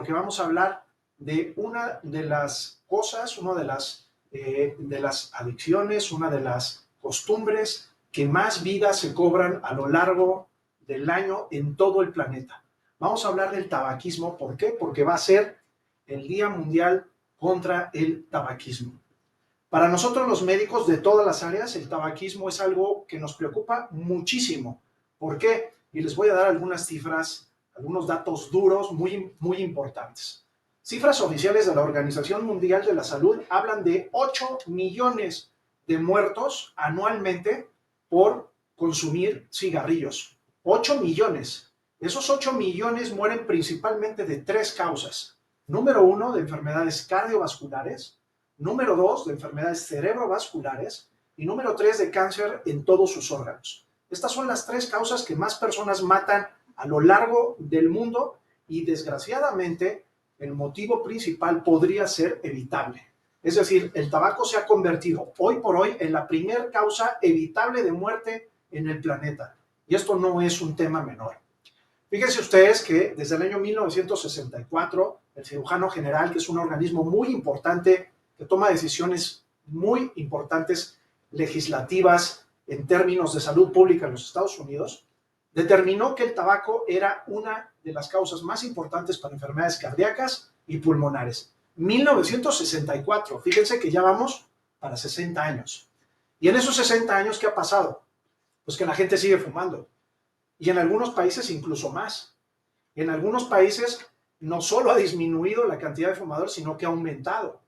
porque vamos a hablar de una de las cosas, una de las adicciones, una de las costumbres que más vidas se cobran a lo largo del año en todo el planeta. Vamos a hablar del tabaquismo. ¿Por qué? Porque va a ser el Día Mundial contra el Tabaquismo. Para nosotros los médicos de todas las áreas, el tabaquismo es algo que nos preocupa muchísimo. ¿Por qué? Y les voy a dar algunas cifras, algunos datos duros muy importantes. Cifras oficiales de la Organización Mundial de la Salud hablan de 8 millones de muertos anualmente por consumir cigarrillos. 8 millones. Esos 8 millones mueren principalmente de 3 causas. Número 1, de enfermedades cardiovasculares. Número 2, de enfermedades cerebrovasculares. Y número 3, de cáncer en todos sus órganos. Estas son las 3 causas que más personas matan a lo largo del mundo y desgraciadamente el motivo principal podría ser evitable. Es decir, el tabaco se ha convertido hoy por hoy en la primera causa evitable de muerte en el planeta. Y esto no es un tema menor. Fíjense ustedes que desde el año 1964, el cirujano general, que es un organismo muy importante, que toma decisiones muy importantes legislativas en términos de salud pública en los Estados Unidos, determinó que el tabaco era una de las causas más importantes para enfermedades cardíacas y pulmonares. 1964, fíjense que ya vamos para 60 años. Y en esos 60 años, ¿qué ha pasado? Pues que la gente sigue fumando. Y en algunos países incluso más. En algunos países no solo ha disminuido la cantidad de fumadores, sino que ha aumentado.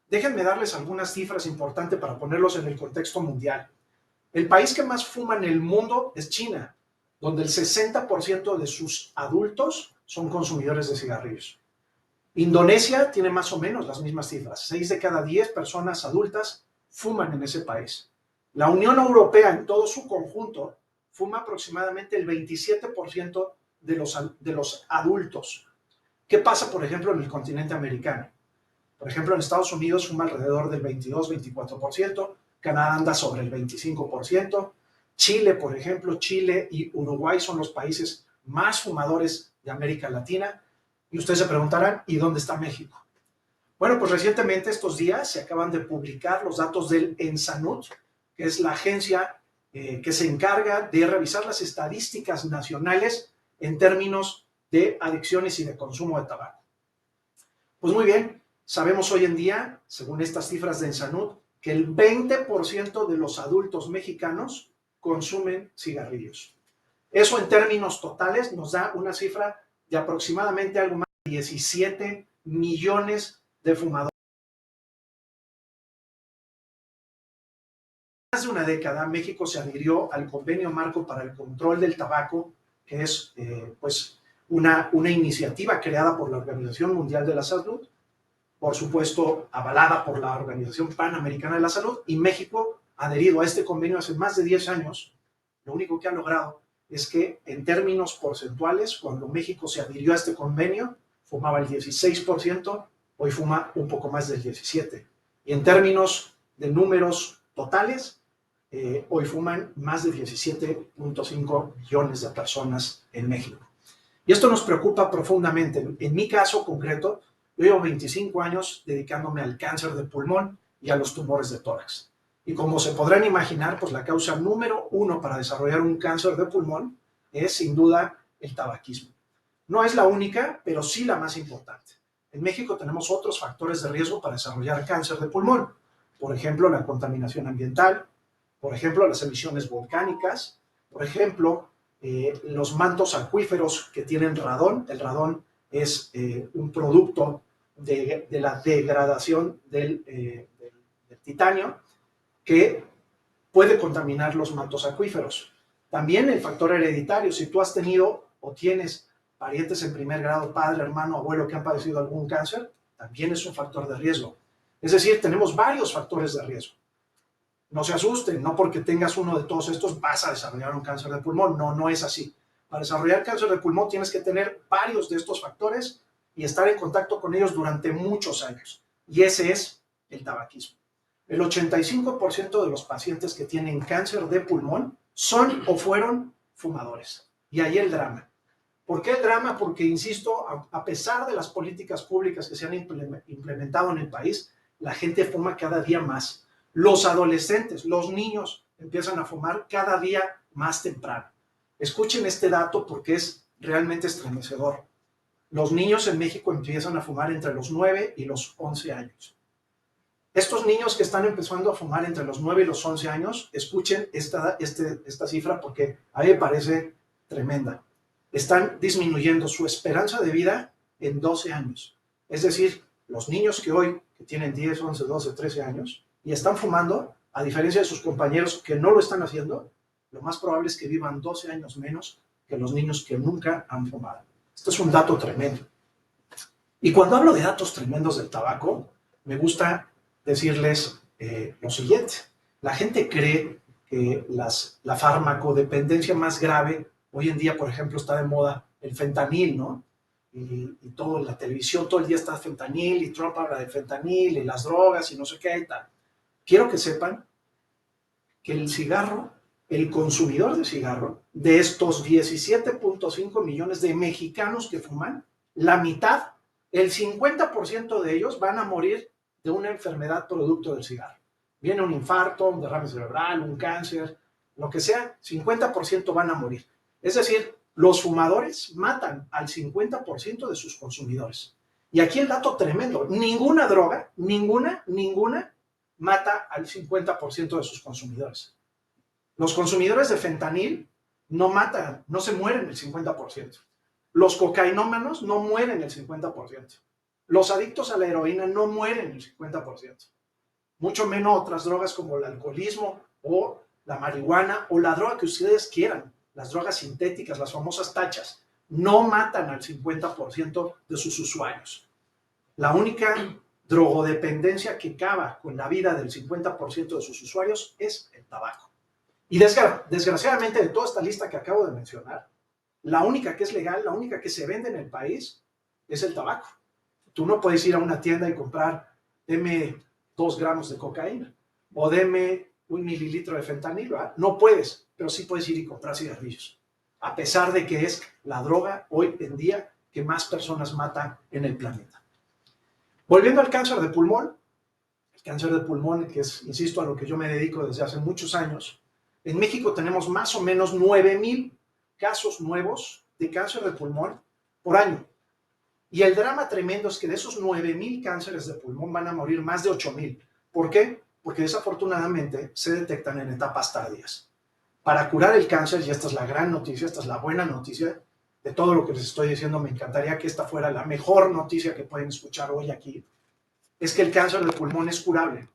Déjenme darles algunas cifras importantes para ponerlos en el contexto mundial. El país que más fuma en el mundo es China, donde el 60% de sus adultos son consumidores de cigarrillos. Indonesia tiene más o menos las mismas cifras. 6 de cada 10 personas adultas fuman en ese país. La Unión Europea en todo su conjunto fuma aproximadamente el 27% de los adultos. ¿Qué pasa, por ejemplo, en el continente americano? Por ejemplo, en Estados Unidos fuma alrededor del 22-24%, Canadá anda sobre el 25%, Chile, por ejemplo, Chile y Uruguay son los países más fumadores de América Latina. Y ustedes se preguntarán, ¿y dónde está México? Bueno, pues recientemente, estos días, se acaban de publicar los datos del ENSANUD, que es la agencia que se encarga de revisar las estadísticas nacionales en términos de adicciones y de consumo de tabaco. Pues muy bien, sabemos hoy en día, según estas cifras de ENSANUD, que el 20% de los adultos mexicanos consumen cigarrillos. Eso en términos totales nos da una cifra de aproximadamente algo más de 17 millones de fumadores. Más de una década, México se adhirió al Convenio Marco para el Control del Tabaco, que es pues una iniciativa creada por la Organización Mundial de la Salud, por supuesto avalada por la Organización Panamericana de la Salud, y México, adherido a este convenio hace más de 10 años, lo único que ha logrado es que en términos porcentuales, cuando México se adhirió a este convenio, fumaba el 16%, hoy fuma un poco más del 17%. Y en términos de números totales, hoy fuman más de 17.5 millones de personas en México. Y esto nos preocupa profundamente. En mi caso concreto, yo llevo 25 años dedicándome al cáncer de pulmón y a los tumores de tórax. Y como se podrán imaginar, pues la causa número 1 para desarrollar un cáncer de pulmón es sin duda el tabaquismo. No es la única, pero sí la más importante. En México tenemos otros factores de riesgo para desarrollar cáncer de pulmón. Por ejemplo, la contaminación ambiental, por ejemplo, las emisiones volcánicas, por ejemplo, los mantos acuíferos que tienen radón. El radón es un producto de la degradación del titanio que puede contaminar los mantos acuíferos. También el factor hereditario. Si tú has tenido o tienes parientes en primer grado, padre, hermano, abuelo que han padecido algún cáncer, también es un factor de riesgo. Es decir, tenemos varios factores de riesgo. No se asusten, no porque tengas uno de todos estos vas a desarrollar un cáncer de pulmón. No, no es así. Para desarrollar cáncer de pulmón tienes que tener varios de estos factores y estar en contacto con ellos durante muchos años. Y ese es el tabaquismo. El 85% de los pacientes que tienen cáncer de pulmón son o fueron fumadores. Y ahí el drama. ¿Por qué el drama? Porque, insisto, a pesar de las políticas públicas que se han implementado en el país, la gente fuma cada día más. Los adolescentes, los niños empiezan a fumar cada día más temprano. Escuchen este dato porque es realmente estremecedor. Los niños en México empiezan a fumar entre los 9 y los 11 años. Estos niños que están empezando a fumar entre los 9 y los 11 años, escuchen esta cifra porque a mí me parece tremenda. Están disminuyendo su esperanza de vida en 12 años. Es decir, los niños que hoy, que tienen 10, 11, 12, 13 años, y están fumando, a diferencia de sus compañeros que no lo están haciendo, lo más probable es que vivan 12 años menos que los niños que nunca han fumado. Esto es un dato tremendo. Y cuando hablo de datos tremendos del tabaco, me gusta decirles lo siguiente. La gente cree que la farmacodependencia más grave, hoy en día, por ejemplo, está de moda el fentanil, ¿no? Y todo en la televisión, todo el día está fentanil, y Trump habla de fentanil, y las drogas, y no sé qué y tal. Quiero que sepan que el cigarro, el consumidor de cigarro, de estos 17.5 millones de mexicanos que fuman, la mitad, el 50% de ellos van a morir de una enfermedad producto del cigarro. Viene un infarto, un derrame cerebral, un cáncer, lo que sea, 50% van a morir. Es decir, los fumadores matan al 50% de sus consumidores. Y aquí el dato tremendo, ninguna droga, ninguna mata al 50% de sus consumidores. Los consumidores de fentanil no matan, no se mueren el 50%. Los cocainómanos no mueren el 50%. Los adictos a la heroína no mueren el 50%. Mucho menos otras drogas como el alcoholismo o la marihuana o la droga que ustedes quieran, las drogas sintéticas, las famosas tachas, no matan al 50% de sus usuarios. La única drogodependencia que acaba con la vida del 50% de sus usuarios es el tabaco. Y desgraciadamente, de toda esta lista que acabo de mencionar, la única que es legal, la única que se vende en el país es el tabaco. Tú no puedes ir a una tienda y comprar, deme 2 gramos de cocaína o deme 1 mililitro de fentanil, ¿verdad? No puedes, pero sí puedes ir y comprar cigarrillos, a pesar de que es la droga hoy en día que más personas mata en el planeta. Volviendo al cáncer de pulmón, el cáncer de pulmón, que es, insisto, a lo que yo me dedico desde hace muchos años, en México tenemos más o menos 9,000 casos nuevos de cáncer de pulmón por año. Y el drama tremendo es que de esos 9,000 cánceres de pulmón van a morir más de 8,000. ¿Por qué? Porque desafortunadamente se detectan en etapas tardías. Para curar el cáncer, y esta es la gran noticia, esta es la buena noticia, de todo lo que les estoy diciendo, me encantaría que esta fuera la mejor noticia que pueden escuchar hoy aquí, es que el cáncer de pulmón es curable.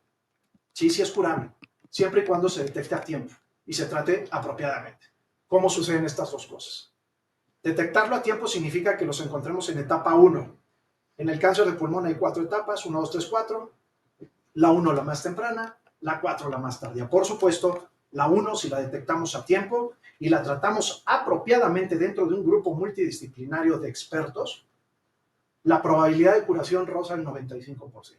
Sí es curable, siempre y cuando se detecte a tiempo y se trate apropiadamente. ¿Cómo suceden estas dos cosas? Detectarlo a tiempo significa que los encontremos en etapa 1. En el cáncer de pulmón hay 4 etapas, 1, 2, 3, 4. La 1 la más temprana, la 4 la más tardía. Por supuesto, la 1 si la detectamos a tiempo y la tratamos apropiadamente dentro de un grupo multidisciplinario de expertos, la probabilidad de curación roza el 95%.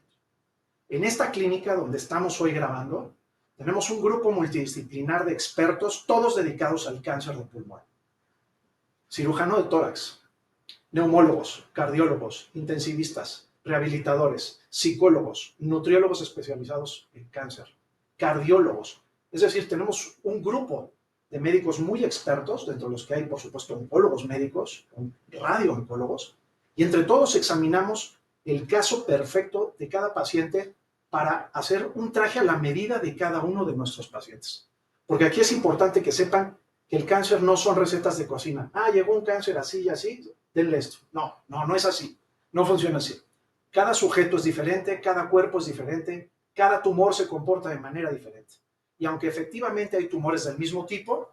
En esta clínica donde estamos hoy grabando, tenemos un grupo multidisciplinar de expertos, todos dedicados al cáncer de pulmón. Cirujano de tórax, neumólogos, cardiólogos, intensivistas, rehabilitadores, psicólogos, nutriólogos especializados en cáncer, cardiólogos. Es decir, tenemos un grupo de médicos muy expertos, dentro de los que hay, por supuesto, oncólogos médicos, radiooncólogos, y entre todos examinamos el caso perfecto de cada paciente para hacer un traje a la medida de cada uno de nuestros pacientes. Porque aquí es importante que sepan que el cáncer no son recetas de cocina. Ah, llegó un cáncer así y así, denle esto. No es así. No funciona así. Cada sujeto es diferente, cada cuerpo es diferente, cada tumor se comporta de manera diferente. Y aunque efectivamente hay tumores del mismo tipo,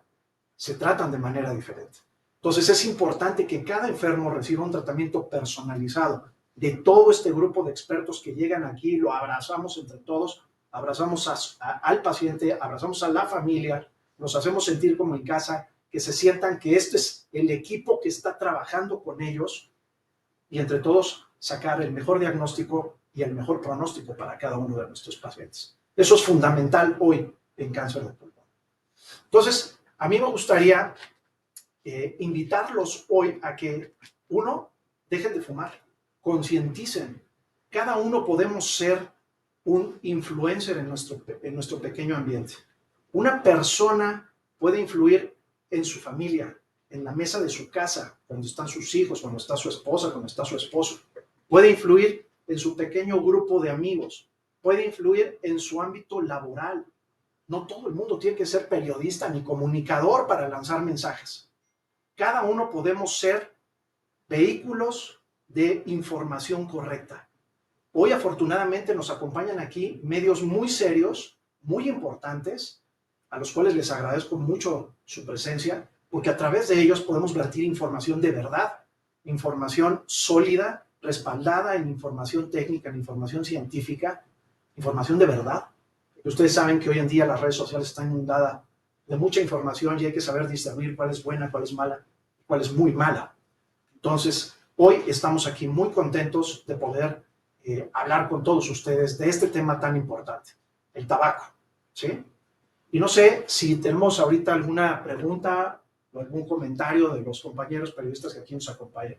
se tratan de manera diferente. Entonces es importante que cada enfermo reciba un tratamiento personalizado de todo este grupo de expertos que llegan aquí, lo abrazamos entre todos, abrazamos al paciente, abrazamos a la familia, nos hacemos sentir como en casa, que se sientan que este es el equipo que está trabajando con ellos y entre todos sacar el mejor diagnóstico y el mejor pronóstico para cada uno de nuestros pacientes. Eso es fundamental hoy en cáncer de pulmón. Entonces, a mí me gustaría invitarlos hoy a que, uno, dejen de fumar, concienticen. Cada uno podemos ser un influencer en nuestro pequeño ambiente. Una persona puede influir en su familia, en la mesa de su casa, cuando están sus hijos, cuando está su esposa, cuando está su esposo. Puede influir en su pequeño grupo de amigos. Puede influir en su ámbito laboral. No todo el mundo tiene que ser periodista ni comunicador para lanzar mensajes. Cada uno podemos ser vehículos de información correcta. Hoy, afortunadamente, nos acompañan aquí medios muy serios, muy importantes, a los cuales les agradezco mucho su presencia, porque a través de ellos podemos vertir información de verdad, información sólida, respaldada en información técnica, en información científica, información de verdad. Ustedes saben que hoy en día las redes sociales están inundadas de mucha información y hay que saber discernir cuál es buena, cuál es mala, cuál es muy mala. Entonces, hoy estamos aquí muy contentos de poder hablar con todos ustedes de este tema tan importante, el tabaco, ¿sí? Y no sé si tenemos ahorita alguna pregunta o algún comentario de los compañeros periodistas que aquí nos acompañan.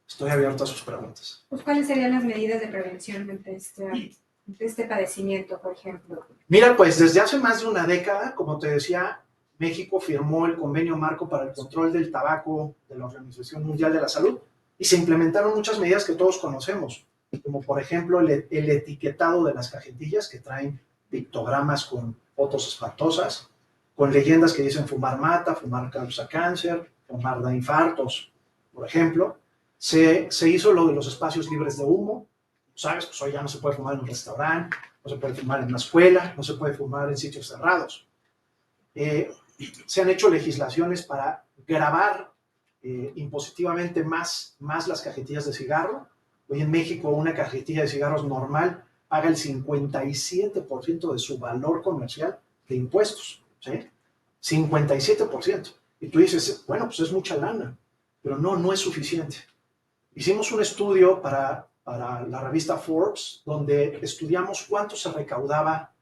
Estoy abierto a sus preguntas. Pues, ¿cuáles serían las medidas de prevención ante este padecimiento, por ejemplo? Mira, pues desde hace más de una década, como te decía, México firmó el Convenio Marco para el Control del Tabaco de la Organización Mundial de la Salud y se implementaron muchas medidas que todos conocemos, como por ejemplo el etiquetado de las cajetillas que traen pictogramas con fotos espantosas, con leyendas que dicen fumar mata, fumar causa cáncer, fumar da infartos, por ejemplo. Se hizo lo de los espacios libres de humo, ¿sabes? Pues hoy ya no se puede fumar en un restaurante, no se puede fumar en una escuela, no se puede fumar en sitios cerrados. Se han hecho legislaciones para grabar impositivamente más las cajetillas de cigarro. Hoy en México una cajetilla de cigarros normal paga el 57% de su valor comercial de impuestos, ¿sí? 57%. Y tú dices, bueno, pues es mucha lana, pero no es suficiente. Hicimos un estudio para la revista Forbes, donde estudiamos cuánto se recaudaba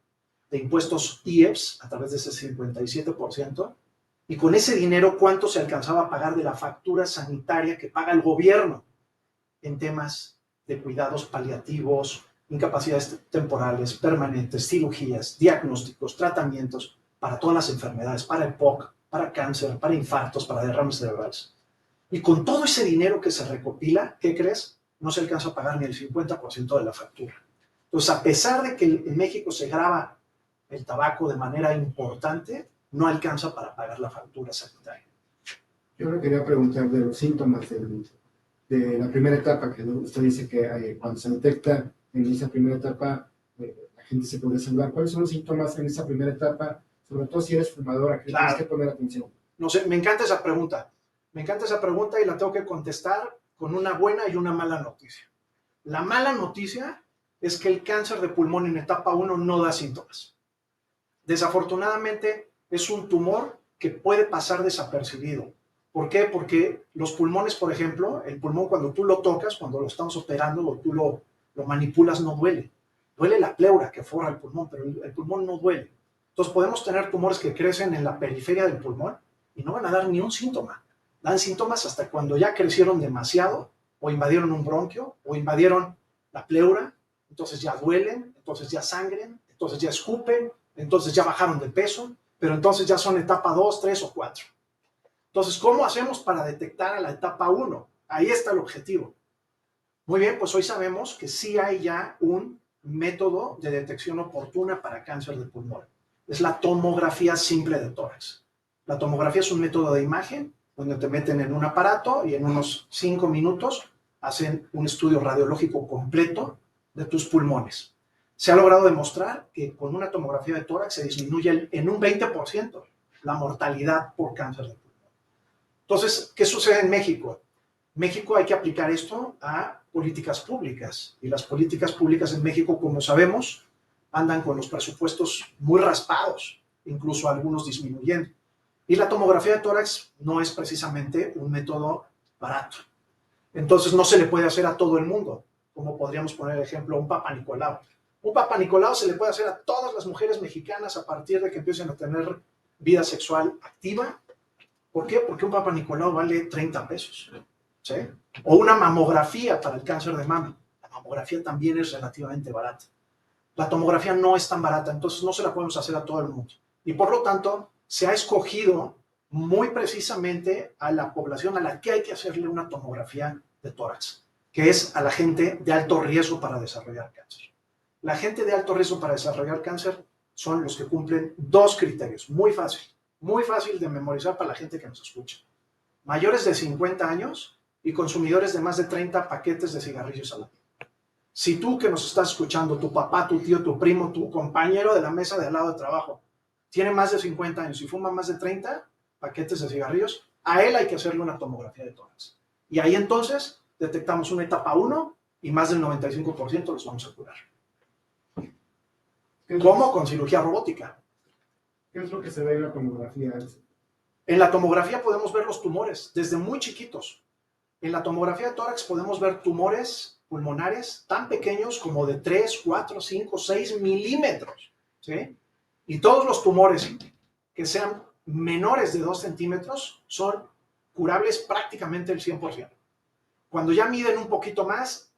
de impuestos IEPS a través de ese 57%, y con ese dinero cuánto se alcanzaba a pagar de la factura sanitaria que paga el gobierno en temas de cuidados paliativos, incapacidades temporales, permanentes, cirugías, diagnósticos, tratamientos para todas las enfermedades, para EPOC, para cáncer, para infartos, para derrames cerebrales. Y con todo ese dinero que se recopila, ¿qué crees? No se alcanza a pagar ni el 50% de la factura. Entonces, a pesar de que en México se graba el tabaco de manera importante, no alcanza para pagar la factura sanitaria. Yo le quería preguntar de los síntomas de la primera etapa, que usted dice que cuando se detecta en esa primera etapa, la gente se puede salvar. ¿Cuáles son los síntomas en esa primera etapa? Sobre todo si eres fumadora, que tienes que poner atención. No sé, me encanta esa pregunta. Me encanta esa pregunta y la tengo que contestar con una buena y una mala noticia. La mala noticia es que el cáncer de pulmón en etapa 1 no da síntomas. Desafortunadamente, es un tumor que puede pasar desapercibido. ¿Por qué? Porque los pulmones, por ejemplo, el pulmón cuando tú lo tocas, cuando lo estamos operando o tú lo manipulas, no duele. Duele la pleura que forra el pulmón, pero el pulmón no duele. Entonces podemos tener tumores que crecen en la periferia del pulmón y no van a dar ni un síntoma. Dan síntomas hasta cuando ya crecieron demasiado o invadieron un bronquio o invadieron la pleura, entonces ya duelen, entonces ya sangren, entonces ya escupen, entonces ya bajaron de peso, pero entonces ya son etapa 2, 3 o 4. Entonces, ¿cómo hacemos para detectar a la etapa 1? Ahí está el objetivo. Muy bien, pues hoy sabemos que sí hay ya un método de detección oportuna para cáncer de pulmón. Es la tomografía simple de tórax. La tomografía es un método de imagen donde te meten en un aparato y en unos 5 minutos hacen un estudio radiológico completo de tus pulmones. Se ha logrado demostrar que con una tomografía de tórax se disminuye en un 20% la mortalidad por cáncer de pulmón. Entonces, ¿qué sucede en México? En México hay que aplicar esto a políticas públicas. Y las políticas públicas en México, como sabemos, andan con los presupuestos muy raspados, incluso algunos disminuyendo. Y la tomografía de tórax no es precisamente un método barato. Entonces, no se le puede hacer a todo el mundo, como podríamos poner ejemplo a un Papa Nicolau. Un Papa Nicolau se le puede hacer a todas las mujeres mexicanas a partir de que empiecen a tener vida sexual activa ¿Por qué? Porque un Papa Nicolau vale 30 pesos. ¿Sí? O una mamografía para el cáncer de mama. La mamografía también es relativamente barata. La tomografía no es tan barata, entonces no se la podemos hacer a todo el mundo. Y por lo tanto, se ha escogido muy precisamente a la población a la que hay que hacerle una tomografía de tórax, que es a la gente de alto riesgo para desarrollar cáncer. La gente de alto riesgo para desarrollar cáncer son los que cumplen dos criterios, muy fácil de memorizar para la gente que nos escucha. Mayores de 50 años y consumidores de más de 30 paquetes de cigarrillos al año. Si tú que nos estás escuchando, tu papá, tu tío, tu primo, tu compañero de la mesa de al lado de trabajo, tiene más de 50 años y fuma más de 30 paquetes de cigarrillos, a él hay que hacerle una tomografía de tórax. Y ahí entonces detectamos una etapa 1 y más del 95% los vamos a curar. ¿Cómo? Con cirugía robótica. ¿Qué es lo que se ve en la tomografía? En la tomografía podemos ver los tumores desde muy chiquitos. En la tomografía de tórax podemos ver tumores pulmonares tan pequeños como de 3, 4, 5, 6 milímetros. ¿Sí? Y todos los tumores que sean menores de 2 centímetros son curables prácticamente el 100%. Cuando ya miden un poquito más,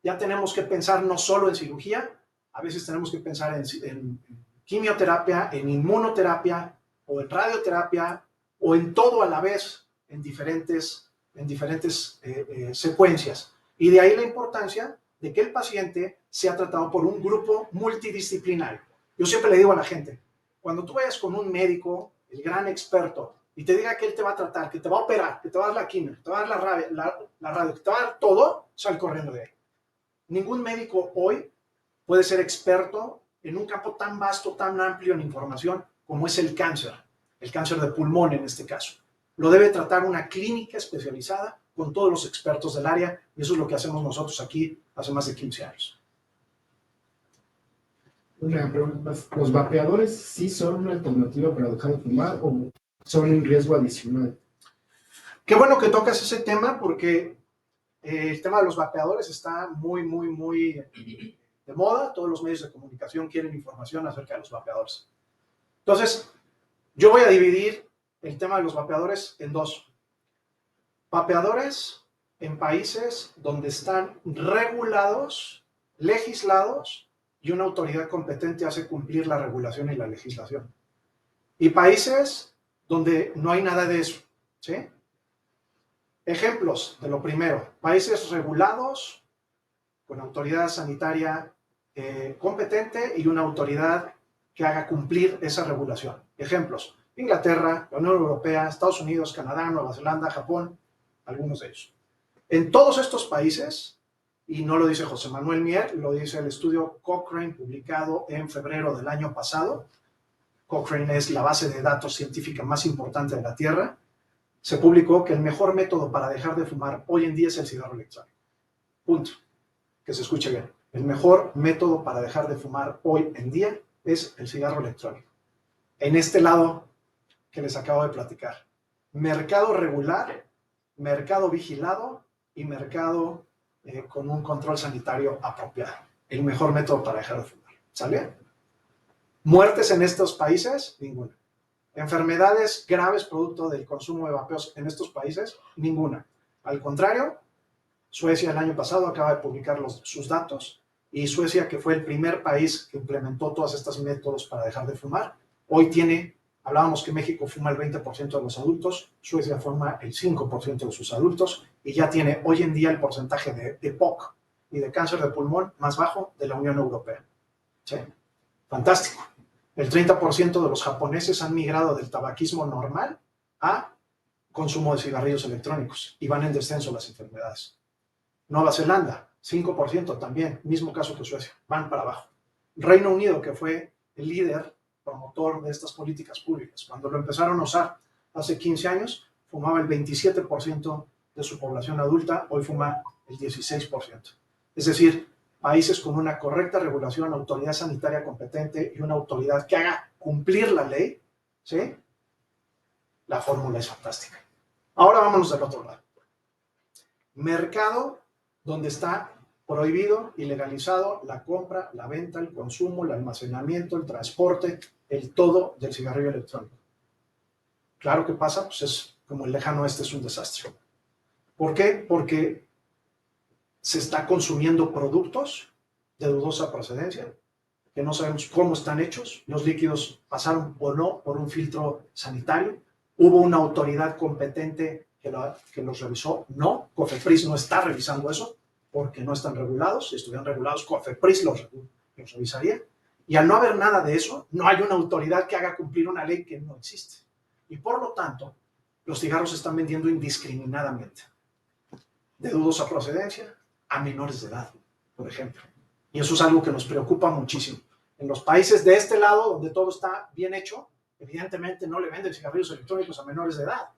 ya tenemos que pensar no solo en cirugía, a veces tenemos que pensar en quimioterapia, en inmunoterapia o en radioterapia o en todo a la vez en diferentes secuencias. Y de ahí la importancia de que el paciente sea tratado por un grupo multidisciplinario. Yo siempre le digo a la gente, cuando tú vayas con un médico, el gran experto, y te diga que él te va a tratar, que te va a operar, que te va a dar la quimio, que te va a dar la radio, que te va a dar todo, sal corriendo de ahí. Ningún médico hoy puede ser experto en un campo tan vasto, tan amplio en información como es el cáncer de pulmón en este caso. Lo debe tratar una clínica especializada con todos los expertos del área, y eso es lo que hacemos nosotros aquí hace más de 15 años. Una pregunta más. ¿Los vapeadores sí son una alternativa para dejar de fumar o son un riesgo adicional? Qué bueno que tocas ese tema porque el tema de los vapeadores está muy de moda. Todos los medios de comunicación quieren información acerca de los vapeadores. Entonces, yo voy a dividir el tema de los vapeadores en dos. Vapeadores en países donde están regulados, legislados, y una autoridad competente hace cumplir la regulación y la legislación. Y países donde no hay nada de eso, ¿sí? Ejemplos de lo primero, países regulados con autoridad sanitaria competente y una autoridad que haga cumplir esa regulación. Ejemplos, Inglaterra, la Unión Europea, Estados Unidos, Canadá, Nueva Zelanda, Japón, algunos de ellos. En todos estos países, y no lo dice José Manuel Mier, lo dice el estudio Cochrane publicado en febrero del año pasado. Cochrane es la base de datos científica más importante de la Tierra. Se publicó que el mejor método para dejar de fumar hoy en día es el cigarro electrónico. Punto. Que se escuche bien. El mejor método para dejar de fumar hoy en día es el cigarro electrónico. En este lado que les acabo de platicar. Mercado regular, mercado vigilado y mercado con un control sanitario apropiado. El mejor método para dejar de fumar. ¿Sale? ¿Muertes en estos países? Ninguna. ¿Enfermedades graves producto del consumo de vapeos en estos países? Ninguna. Al contrario, Suecia el año pasado acaba de publicar sus datos, y Suecia, que fue el primer país que implementó todos estos métodos para dejar de fumar, hoy tiene, hablábamos que México fuma el 20% de los adultos, Suecia fuma el 5% de sus adultos, y ya tiene hoy en día el porcentaje de EPOC y de cáncer de pulmón más bajo de la Unión Europea. ¿Sí? Fantástico. El 30% de los japoneses han migrado del tabaquismo normal a consumo de cigarrillos electrónicos y van en descenso las enfermedades. Nueva Zelanda, 5% también, mismo caso que Suecia, van para abajo. Reino Unido, que fue el líder promotor de estas políticas públicas, cuando lo empezaron a usar hace 15 años, fumaba el 27% de su población adulta, hoy fuma el 16%. Es decir, países con una correcta regulación, autoridad sanitaria competente y una autoridad que haga cumplir la ley, ¿sí? La fórmula es fantástica. Ahora vámonos del otro lado. Mercado donde está prohibido y legalizado la compra, la venta, el consumo, el almacenamiento, el transporte, el todo del cigarrillo electrónico. Claro que pasa, pues es como el lejano oeste, es un desastre. ¿Por qué? Porque se está consumiendo productos de dudosa procedencia, que no sabemos cómo están hechos, los líquidos pasaron o no por un filtro sanitario, hubo una autoridad competente que los revisó, no, COFEPRIS no está revisando eso, porque no están regulados, si estuvieran regulados, COFEPRIS los revisaría, y al no haber nada de eso, no hay una autoridad que haga cumplir una ley que no existe, y por lo tanto, los cigarros se están vendiendo indiscriminadamente, de dudosa procedencia, a menores de edad, por ejemplo. Y eso es algo que nos preocupa muchísimo. En los países de este lado, donde todo está bien hecho, evidentemente no le venden cigarrillos electrónicos a menores de edad.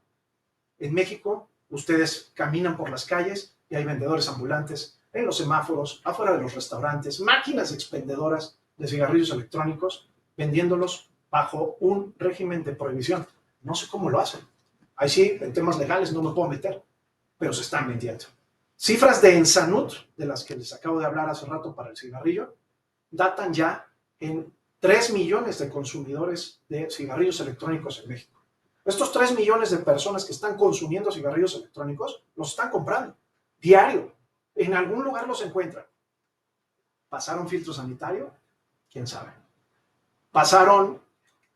En México, ustedes caminan por las calles y hay vendedores ambulantes en los semáforos, afuera de los restaurantes, máquinas expendedoras de cigarrillos electrónicos, vendiéndolos bajo un régimen de prohibición. No sé cómo lo hacen. Ahí sí, en temas legales no me puedo meter, pero se están vendiendo. Cifras de Ensanut, de las que les acabo de hablar hace rato para el cigarrillo, datan ya en 3 millones de consumidores de cigarrillos electrónicos en México. Estos 3 millones de personas que están consumiendo cigarrillos electrónicos los están comprando diario. En algún lugar los encuentran. ¿Pasaron filtro sanitario? ¿Quién sabe?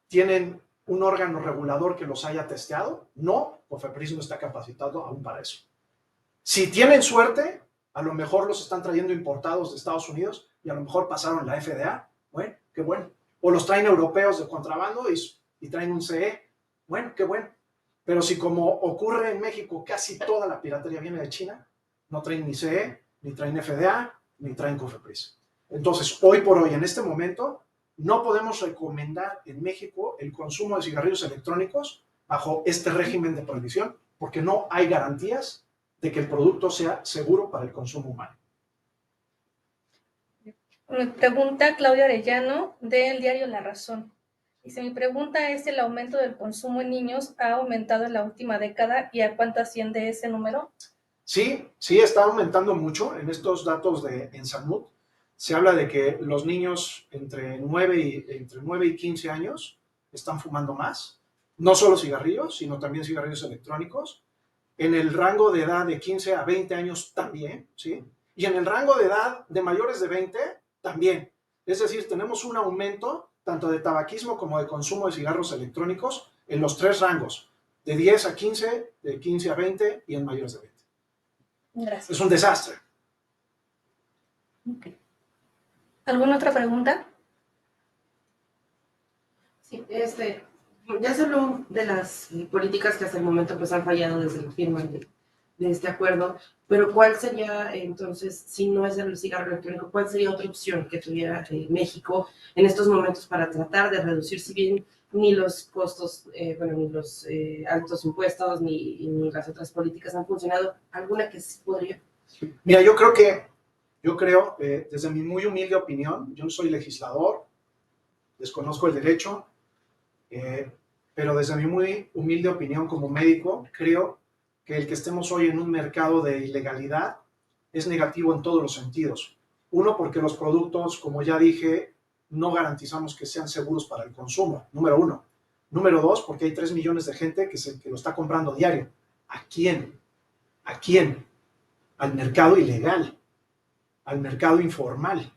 ¿Tienen un órgano regulador que los haya testeado? No, COFEPRIS no está capacitado aún para eso. Si tienen suerte, a lo mejor los están trayendo importados de Estados Unidos y a lo mejor pasaron la FDA. Bueno, qué bueno. O los traen europeos de contrabando y traen un CE. Bueno, qué bueno. Pero si como ocurre en México, casi toda la piratería viene de China, no traen ni CE, ni traen FDA, ni traen COFEPRIS. Entonces, hoy por hoy, en este momento, no podemos recomendar en México el consumo de cigarrillos electrónicos bajo este régimen de prohibición, porque no hay garantías de que el producto sea seguro para el consumo humano. Me pregunta Claudia Arellano del diario La Razón. Dice, mi pregunta es, ¿el aumento del consumo en niños ha aumentado en la última década y a cuánto asciende ese número? Sí, está aumentando mucho. En estos datos de Ensanut se habla de que los niños entre 9 y 15 años están fumando más. No solo cigarrillos, sino también cigarrillos electrónicos. En el rango de edad de 15 a 20 años también, ¿sí? Y en el rango de edad de mayores de 20 también. Es decir, tenemos un aumento tanto de tabaquismo como de consumo de cigarros electrónicos en los 3 rangos, de 10 a 15, de 15 a 20 y en mayores de 20. Gracias. Es un desastre. Okay. ¿Alguna otra pregunta? Sí, ya se habló de las políticas que hasta el momento pues han fallado desde la firma de este acuerdo, pero ¿cuál sería entonces, si no es el cigarro electrónico, cuál sería otra opción que tuviera México en estos momentos para tratar de reducir, si bien ni los costos, ni los altos impuestos, ni las otras políticas han funcionado, alguna que sí podría? Mira, yo creo, desde mi muy humilde opinión, yo no soy legislador, desconozco el derecho, pero desde mi muy humilde opinión como médico, creo que el que estemos hoy en un mercado de ilegalidad es negativo en todos los sentidos. Uno, porque los productos, como ya dije, no garantizamos que sean seguros para el consumo, número uno. Número dos, porque hay 3 millones de gente que lo está comprando diario. ¿A quién? ¿A quién? Al mercado ilegal, al mercado informal.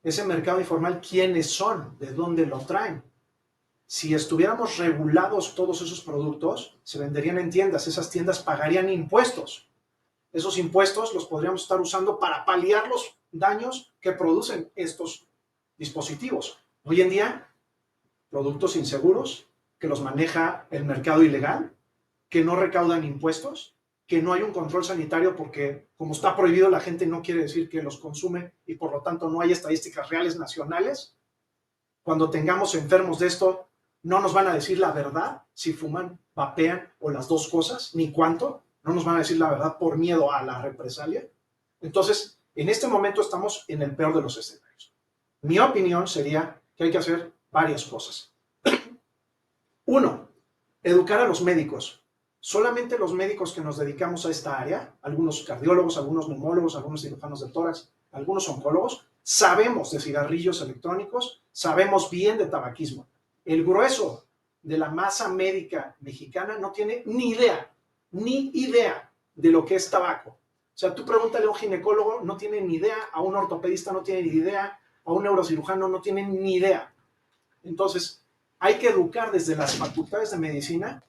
Ese mercado informal, ¿quiénes son? ¿De dónde lo traen? Si estuviéramos regulados todos esos productos, se venderían en tiendas. Esas tiendas pagarían impuestos. Esos impuestos los podríamos estar usando para paliar los daños que producen estos dispositivos. Hoy en día, productos inseguros que los maneja el mercado ilegal, que no recaudan impuestos, que no hay un control sanitario porque como está prohibido la gente no quiere decir que los consume y por lo tanto no hay estadísticas reales nacionales. Cuando tengamos enfermos de esto, no nos van a decir la verdad si fuman, vapean o las dos cosas, ni cuánto. No nos van a decir la verdad por miedo a la represalia. Entonces, en este momento estamos en el peor de los escenarios. Mi opinión sería que hay que hacer varias cosas. Uno, educar a los médicos. Solamente los médicos que nos dedicamos a esta área, algunos cardiólogos, algunos neumólogos, algunos cirujanos de tórax, algunos oncólogos, sabemos de cigarrillos electrónicos, sabemos bien de tabaquismo. El grueso de la masa médica mexicana no tiene ni idea de lo que es tabaco. O sea, tú pregúntale a un ginecólogo, no tiene ni idea, a un ortopedista no tiene ni idea, a un neurocirujano no tiene ni idea. Entonces, hay que educar desde las facultades de medicina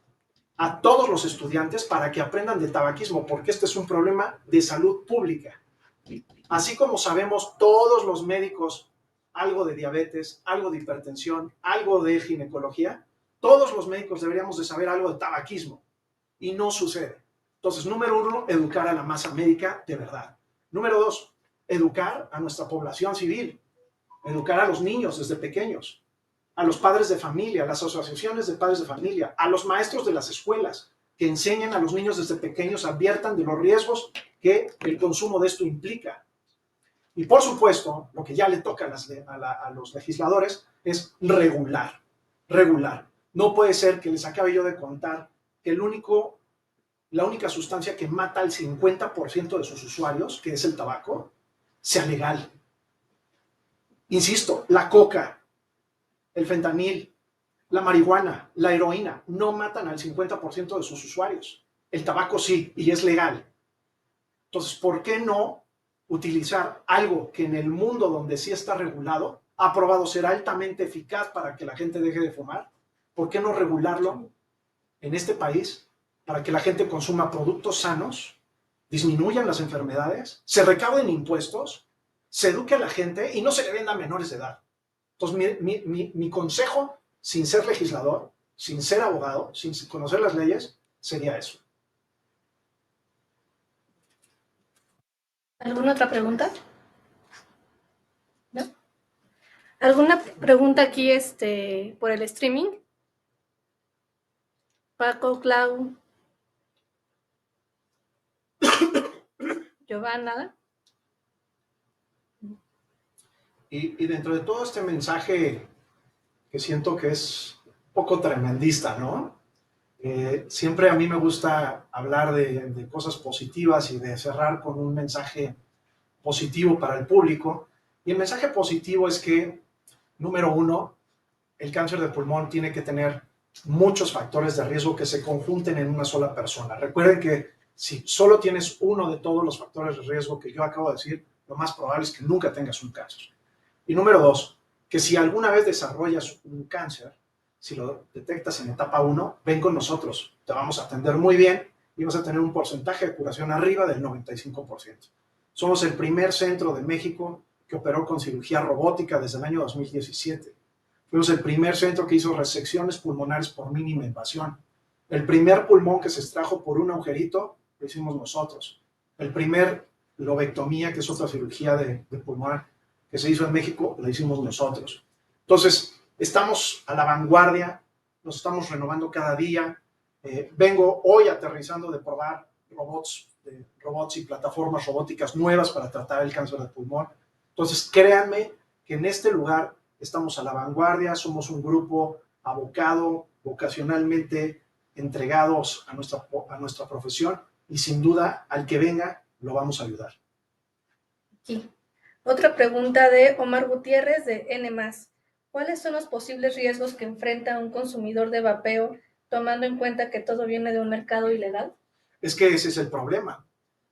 a todos los estudiantes para que aprendan de tabaquismo, porque este es un problema de salud pública. Así como sabemos todos los médicos algo de diabetes, algo de hipertensión, algo de ginecología, todos los médicos deberíamos de saber algo de tabaquismo, y no sucede. Entonces, número 1, educar a la masa médica de verdad. Número 2, educar a nuestra población civil, educar a los niños desde pequeños, a los padres de familia, a las asociaciones de padres de familia, a los maestros de las escuelas, que enseñen a los niños desde pequeños, adviertan de los riesgos que el consumo de esto implica. Y por supuesto, lo que ya le toca a los legisladores es regular. No puede ser que les acabe yo de contar que la única sustancia que mata al 50% de sus usuarios, que es el tabaco, sea legal. Insisto, la coca, el fentanil, la marihuana, la heroína, no matan al 50% de sus usuarios. El tabaco sí, y es legal. Entonces, ¿por qué no utilizar algo que en el mundo donde sí está regulado, ha probado ser altamente eficaz para que la gente deje de fumar? ¿Por qué no regularlo en este país para que la gente consuma productos sanos, disminuyan las enfermedades, se recauden impuestos, se eduque a la gente y no se le venda a menores de edad? Entonces, mi consejo, sin ser legislador, sin ser abogado, sin conocer las leyes, sería eso. ¿Alguna otra pregunta? ¿No? ¿Alguna pregunta aquí por el streaming? Paco, Clau, Giovanna. Y dentro de todo este mensaje que siento que es un poco tremendista, ¿no? Siempre a mí me gusta hablar de cosas positivas y de cerrar con un mensaje positivo para el público. Y el mensaje positivo es que, número 1, el cáncer de pulmón tiene que tener muchos factores de riesgo que se conjunten en una sola persona. Recuerden que si solo tienes uno de todos los factores de riesgo que yo acabo de decir, lo más probable es que nunca tengas un cáncer. Y número 2, que si alguna vez desarrollas un cáncer, si lo detectas en etapa 1, ven con nosotros, te vamos a atender muy bien y vas a tener un porcentaje de curación arriba del 95%. Somos el primer centro de México que operó con cirugía robótica desde el año 2017. Fuimos el primer centro que hizo resecciones pulmonares por mínima invasión. El primer pulmón que se extrajo por un agujerito lo hicimos nosotros. El primer lobectomía, que es otra cirugía de pulmón que se hizo en México, lo hicimos nosotros. Entonces, estamos a la vanguardia, nos estamos renovando cada día. Vengo hoy aterrizando de probar robots y plataformas robóticas nuevas para tratar el cáncer de pulmón. Entonces, créanme que en este lugar estamos a la vanguardia, somos un grupo abocado, vocacionalmente entregados a nuestra profesión, y sin duda, al que venga, lo vamos a ayudar. Aquí. Otra pregunta de Omar Gutiérrez de N+. ¿Cuáles son los posibles riesgos que enfrenta un consumidor de vapeo, tomando en cuenta que todo viene de un mercado ilegal? Es que ese es el problema.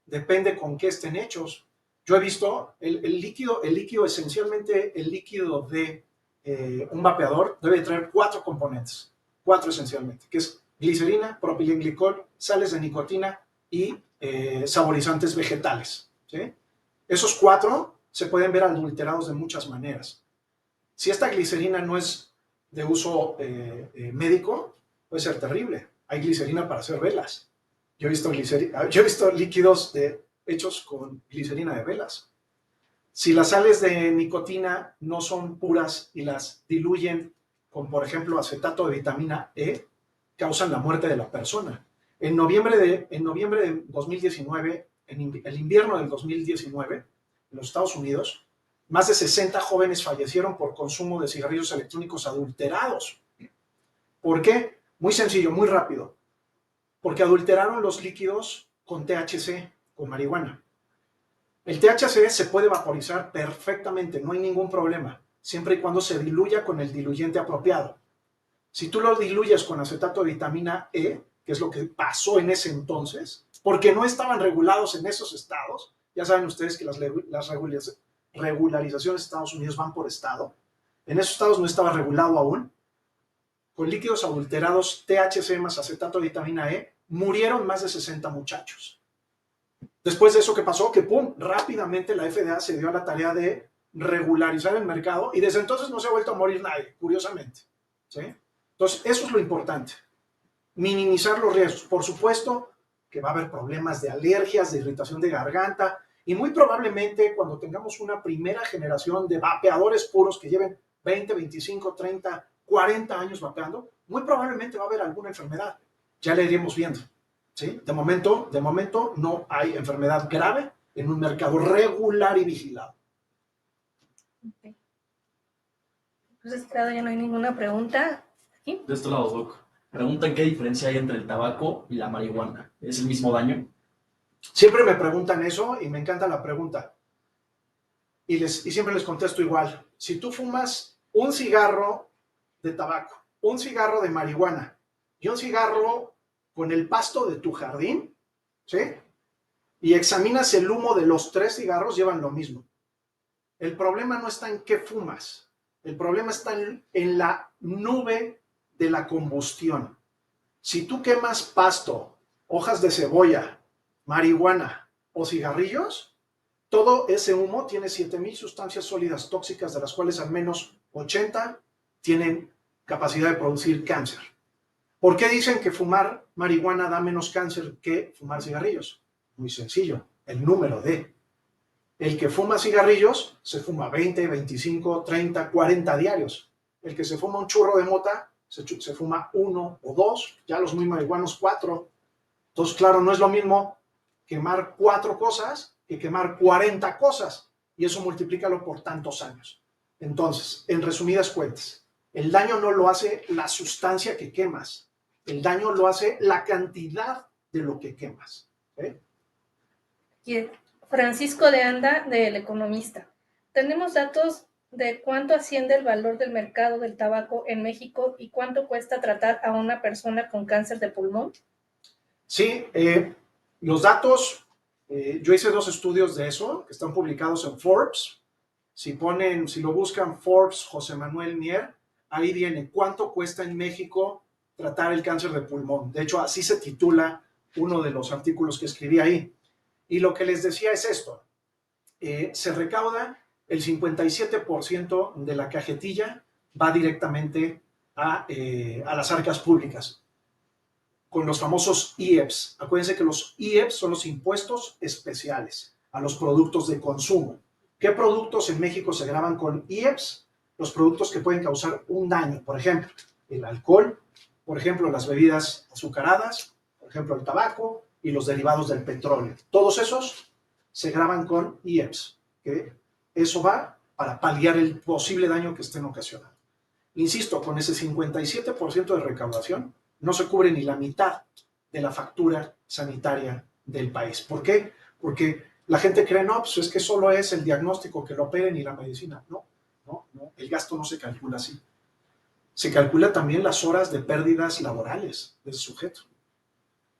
Depende con qué estén hechos. Yo he visto el líquido, esencialmente el líquido de un vapeador debe traer 4 componentes, 4 esencialmente, que es glicerina, propilenglicol, sales de nicotina y saborizantes vegetales, ¿sí? Esos 4 se pueden ver adulterados de muchas maneras. Si esta glicerina no es de uso médico, puede ser terrible. Hay glicerina para hacer velas. Yo he visto líquidos hechos con glicerina de velas. Si las sales de nicotina no son puras y las diluyen con, por ejemplo, acetato de vitamina E, causan la muerte de la persona. En noviembre de 2019, en el invierno del 2019, en los Estados Unidos, más de 60 jóvenes fallecieron por consumo de cigarrillos electrónicos adulterados. ¿Por qué? Muy sencillo, muy rápido. Porque adulteraron los líquidos con THC, con marihuana. El THC se puede vaporizar perfectamente, no hay ningún problema, siempre y cuando se diluya con el diluyente apropiado. Si tú lo diluyes con acetato de vitamina E, que es lo que pasó en ese entonces, porque no estaban regulados en esos estados, ya saben ustedes que las regularizaciones de Estados Unidos van por estado, en esos estados no estaba regulado aún, con líquidos adulterados, THC más acetato de vitamina E, murieron más de 60 muchachos. Después de eso, ¿qué pasó? Que pum, rápidamente la FDA se dio a la tarea de regularizar el mercado y desde entonces no se ha vuelto a morir nadie, curiosamente. ¿Sí? Entonces, eso es lo importante. Minimizar los riesgos. Por supuesto que va a haber problemas de alergias, de irritación de garganta y muy probablemente cuando tengamos una primera generación de vapeadores puros que lleven 20, 25, 30, 40 años vapeando, muy probablemente va a haber alguna enfermedad. Ya la iremos viendo. ¿Sí? De momento no hay enfermedad grave en un mercado regular y vigilado. Okay. Pues de este lado ya no hay ninguna pregunta. ¿Aquí? De este lado, Doc. Preguntan qué diferencia hay entre el tabaco y la marihuana. ¿Es el mismo daño? Siempre me preguntan eso y me encanta la pregunta. Y siempre les contesto igual. Si tú fumas un cigarro de tabaco, un cigarro de marihuana y un cigarro con el pasto de tu jardín, ¿sí? Y examinas el humo de los 3 cigarros, llevan lo mismo. El problema no está en qué fumas. El problema está en la nube de la combustión. Si tú quemas pasto, hojas de cebolla, marihuana o cigarrillos, todo ese humo tiene 7,000 sustancias sólidas tóxicas, de las cuales al menos 80 tienen capacidad de producir cáncer. ¿Por qué dicen que fumar marihuana da menos cáncer que fumar cigarrillos? Muy sencillo, el número de. El que fuma cigarrillos se fuma 20, 25, 30, 40 diarios. El que se fuma un churro de mota se fuma 1 o 2, ya los muy marihuanos 4. Entonces, claro, no es lo mismo quemar 4 cosas que quemar 40 cosas. Y eso multiplícalo por tantos años. Entonces, en resumidas cuentas, el daño no lo hace la sustancia que quemas. El daño lo hace la cantidad de lo que quemas. Y Francisco de Anda, del Economista. ¿Tenemos datos de cuánto asciende el valor del mercado del tabaco en México y cuánto cuesta tratar a una persona con cáncer de pulmón? Sí, los datos, yo hice 2 estudios de eso, que están publicados en Forbes. Si lo buscan Forbes, José Manuel Mier, ahí viene cuánto cuesta en México tratar el cáncer de pulmón. De hecho, así se titula uno de los artículos que escribí ahí. Y lo que les decía es esto. Se recauda el 57% de la cajetilla, va directamente a las arcas públicas, con los famosos IEPS. Acuérdense que los IEPS son los impuestos especiales a los productos de consumo. ¿Qué productos en México se graban con IEPS? Los productos que pueden causar un daño. Por ejemplo, el alcohol, por ejemplo, las bebidas azucaradas, por ejemplo, el tabaco y los derivados del petróleo. Todos esos se graban con IEPS, que eso va para paliar el posible daño que estén ocasionando. Insisto, con ese 57% de recaudación no se cubre ni la mitad de la factura sanitaria del país. ¿Por qué? Porque la gente cree, no, pues es que solo es el diagnóstico, que lo operen y la medicina. No, el gasto no se calcula así. Se calcula también las horas de pérdidas laborales del sujeto.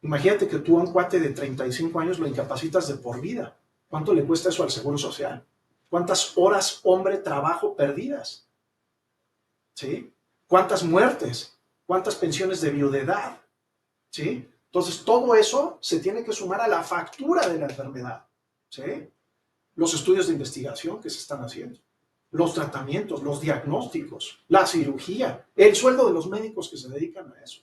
Imagínate que tú a un cuate de 35 años lo incapacitas de por vida. ¿Cuánto le cuesta eso al Seguro Social? ¿Cuántas horas, hombre, trabajo perdidas? ¿Sí? ¿Cuántas muertes? ¿Cuántas pensiones de viudedad? ¿Sí? Entonces, todo eso se tiene que sumar a la factura de la enfermedad. ¿Sí? Los estudios de investigación que se están haciendo, los tratamientos, los diagnósticos, la cirugía, el sueldo de los médicos que se dedican a eso.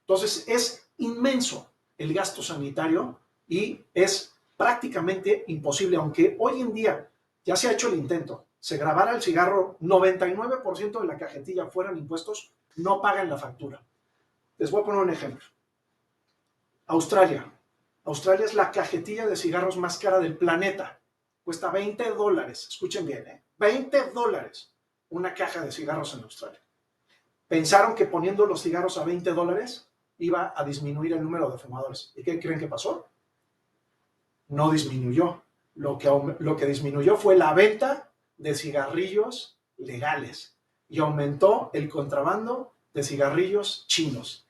Entonces, es inmenso el gasto sanitario y es prácticamente imposible, aunque hoy en día ya se ha hecho el intento, se grabara el cigarro, 99% de la cajetilla fueran impuestos, no pagan la factura. Les voy a poner un ejemplo. Australia es la cajetilla de cigarros más cara del planeta. Cuesta $20. Escuchen bien, $20 una caja de cigarros en Australia. Pensaron que poniendo los cigarros a $20 iba a disminuir el número de fumadores. ¿Y qué creen que pasó? No disminuyó. Lo que disminuyó fue la venta de cigarrillos legales y aumentó el contrabando de cigarrillos chinos.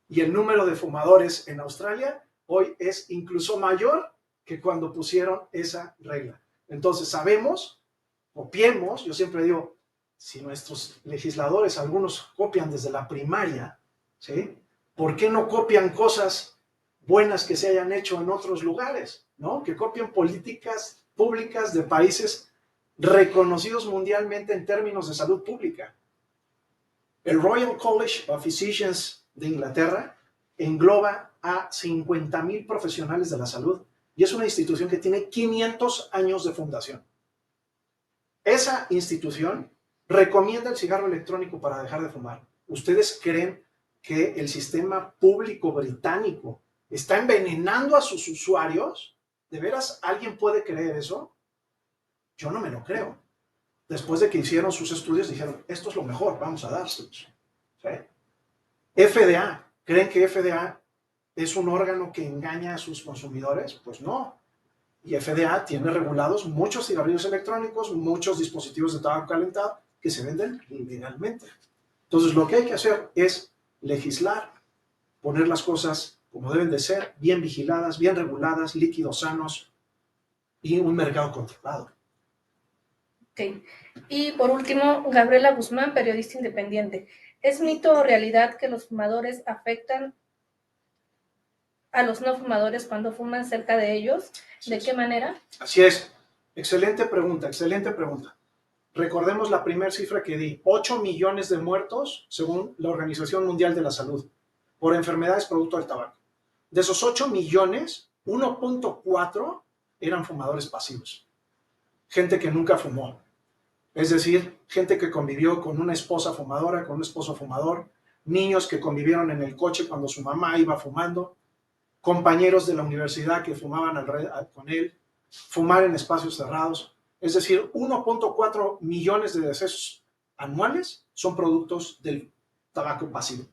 Y el número de fumadores en Australia hoy es incluso mayor que cuando pusieron esa regla. Entonces sabemos, copiemos, yo siempre digo, si nuestros legisladores, algunos copian desde la primaria, ¿sí? ¿Por qué no copian cosas buenas que se hayan hecho en otros lugares, ¿no? Que copien políticas públicas de países reconocidos mundialmente en términos de salud pública. El Royal College of Physicians de Inglaterra engloba a 50,000 profesionales de la salud y es una institución que tiene 500 años de fundación. Esa institución recomienda el cigarro electrónico para dejar de fumar. ¿Ustedes creen que el sistema público británico está envenenando a sus usuarios? ¿De veras alguien puede creer eso? Yo no me lo creo. Después de que hicieron sus estudios, dijeron, esto es lo mejor, vamos a dárselos. ¿Sí? FDA, ¿creen que FDA es un órgano que engaña a sus consumidores? Pues no. Y FDA tiene regulados muchos cigarrillos electrónicos, muchos dispositivos de tabaco calentado que se venden ilegalmente. Entonces, lo que hay que hacer es legislar, poner las cosas como deben de ser, bien vigiladas, bien reguladas, líquidos sanos y un mercado controlado. Ok. Y por último, Gabriela Guzmán, periodista independiente. ¿Es mito o realidad que los fumadores afectan a los no fumadores cuando fuman cerca de ellos? ¿De qué manera? Así es. Excelente pregunta, excelente pregunta. Recordemos la primera cifra que di, 8 millones de muertos según la Organización Mundial de la Salud por enfermedades producto del tabaco. De esos 8 millones, 1.4 eran fumadores pasivos. Gente que nunca fumó. Es decir, gente que convivió con una esposa fumadora, con un esposo fumador, niños que convivieron en el coche cuando su mamá iba fumando, compañeros de la universidad que fumaban con él, fumar en espacios cerrados. Es decir, 1.4 millones de decesos anuales son productos del tabaco pasivo.